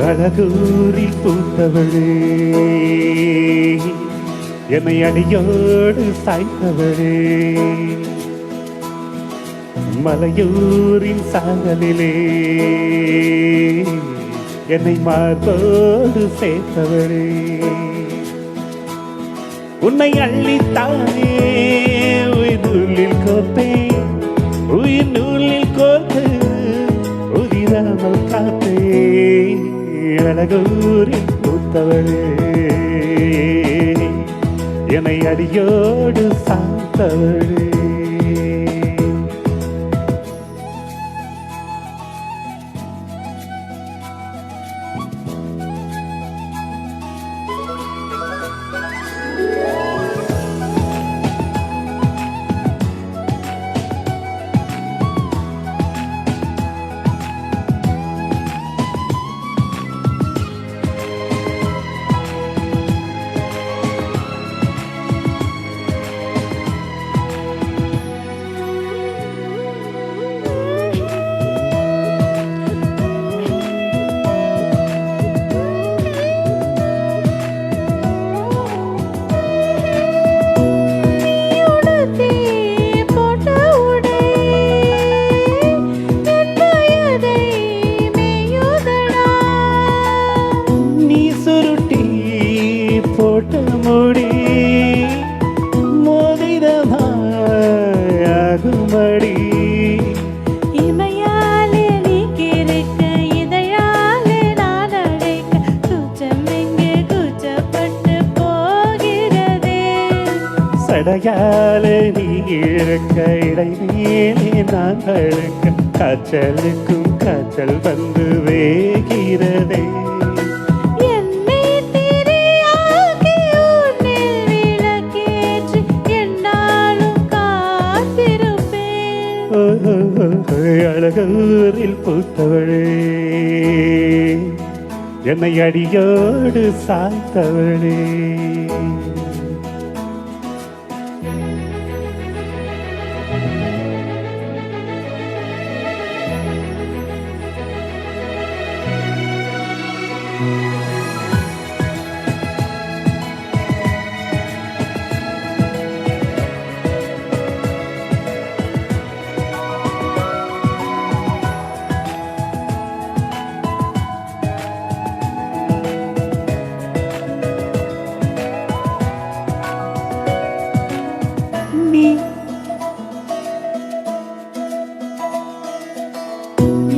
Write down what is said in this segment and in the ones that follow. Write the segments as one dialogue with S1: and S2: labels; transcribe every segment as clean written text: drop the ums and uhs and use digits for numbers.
S1: அழகூரில் பூத்தவளே, என்னை அடியோடு சாய்த்தவளே, மலையூரின் சாகலிலே என்னை மார்போடு சேர்த்தவளே, உன்னை அள்ளித்தானே உயிர் நூலில் கோர்த்தேன், உயிர் நூலில் கோர்த்து உதிராமல் காத்தேன். அழகூரில் பூத்தவளே, என்னை அடியோடு சாய்த்தவளே. மோதிரமாகும்படி
S2: இமையாலே நீ கிறுக்க, இதழாலே நான் அடைக்க, கூச்சம் எங்கே கூச்சப்பட்டு போகிறதே.
S1: சடையாலே நீ இழக்க, இடைமேலே நான் அழுக்க, காய்ச்சலுக்கும் காய்ச்சல் வந்து வேகிறதே. அழகூரில் பூத்தவளே, என்னை அடியோடு சாய்த்தவளே.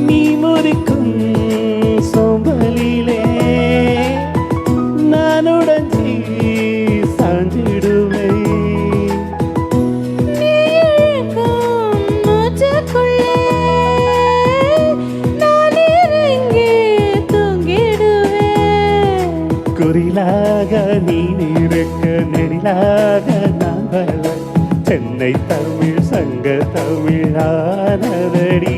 S1: நீ முறிக்கும் சோம்பலிலே நான் உடஞ்சி சாஞ்சிடுவேன்.
S2: நீ இழுக்கும் மூச்சுக்குள்ளே நான் இறங்கி தூங்கிடுவேன்.
S1: குறிலாக நீ இருக்க, நெடிலாக நான் வள, சென்னை தமிழ் சங்க தமிழானதடி.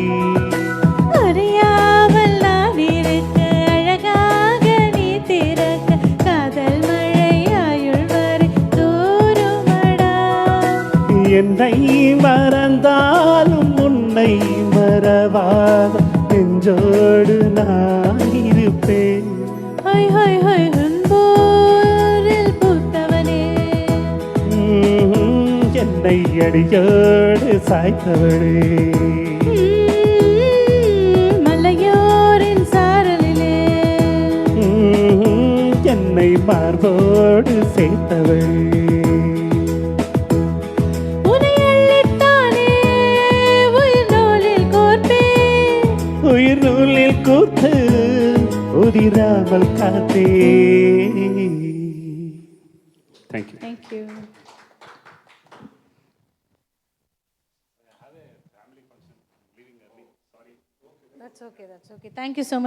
S2: அறியாமல் நான் இருக்க, அழகாக நீ திறக்க, காதல் மழை ஆயுள் வரை தூருமடா.
S1: என்னை மறந்தாலும் உன்னை மறவாத நெஞ்சோடு நான் இருப்பேன்.
S2: ஹொய் ஹொய் ஹொய் அன்போரில் பூத்தவனே,
S1: என்னை அடியோடு சாய்த்தவளே.
S2: மலையோரின் சாரலிலே
S1: என்னை மார்போடு சேர்த்தவளே.
S2: உன்னை அள்ளித்தானே உயிர் நூலில் கோர்த்தேன்,
S1: உயிர் நூலில் கூத்து உதிராமல் காத்தே. Thank you.
S2: Thank you. That's okay. Thank you so much.